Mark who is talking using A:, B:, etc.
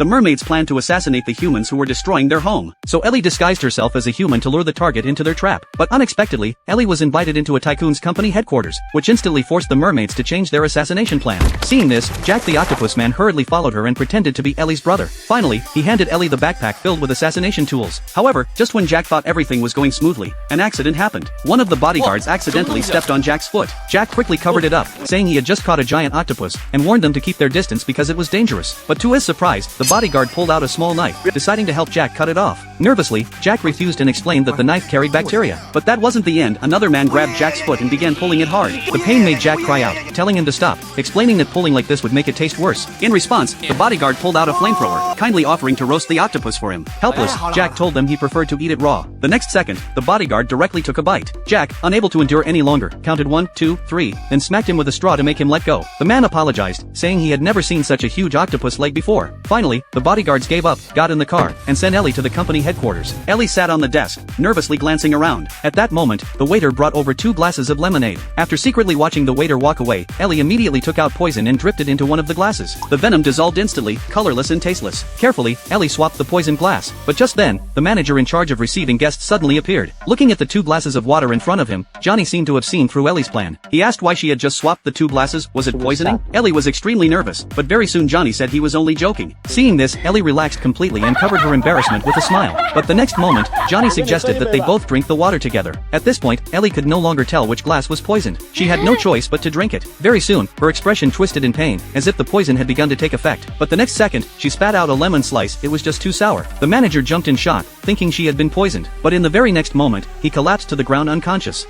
A: The mermaids planned to assassinate the humans who were destroying their home. So Ellie disguised herself as a human to lure the target into their trap. But unexpectedly, Ellie was invited into a tycoon's company headquarters, which instantly forced the mermaids to change their assassination plan. Seeing this, Jack the Octopus Man hurriedly followed her and pretended to be Ellie's brother. Finally, he handed Ellie the backpack filled with assassination tools. However, just when Jack thought everything was going smoothly, an accident happened. One of the bodyguards accidentally stepped on Jack's foot. Jack quickly covered it up, saying he had just caught a giant octopus, and warned them to keep their distance because it was dangerous. But to his surprise, the bodyguard pulled out a small knife, deciding to help Jack cut it off. Nervously, Jack refused and explained that the knife carried bacteria. But that wasn't the end. Another man grabbed Jack's foot and began pulling it hard. The pain made Jack cry out, telling him to stop, explaining that pulling like this would make it taste worse. In response, the bodyguard pulled out a flamethrower, kindly offering to roast the octopus for him. Helpless, Jack told them he preferred to eat it raw. The next second, the bodyguard directly took a bite. Jack, unable to endure any longer, counted 1, 2, 3, then smacked him with a straw to make him let go. The man apologized, saying he had never seen such a huge octopus leg before. Finally, the bodyguards gave up, got in the car, and sent Ellie to the company headquarters. Ellie sat on the desk, nervously glancing around. At that moment, the waiter brought over 2 glasses of lemonade. After secretly watching the waiter walk away, Ellie immediately took out poison and dripped it into one of the glasses. The venom dissolved instantly, colorless and tasteless. Carefully, Ellie swapped the poison glass. But just then, the manager in charge of receiving guests suddenly appeared. Looking at the 2 glasses of water in front of him, Johnny seemed to have seen through Ellie's plan. He asked why she had just swapped the 2 glasses. Was it poisoning? Ellie was extremely nervous, but very soon Johnny said he was only joking. Seeing this, Ellie relaxed completely and covered her embarrassment with a smile. But the next moment, Johnny suggested that they both drink the water together. At this point, Ellie could no longer tell which glass was poisoned. She had no choice but to drink it. Very soon, her expression twisted in pain, as if the poison had begun to take effect. But the next second, she spat out a lemon slice. It was just too sour. The manager jumped in shock, thinking she had been poisoned. But in the very next moment, he collapsed to the ground unconscious.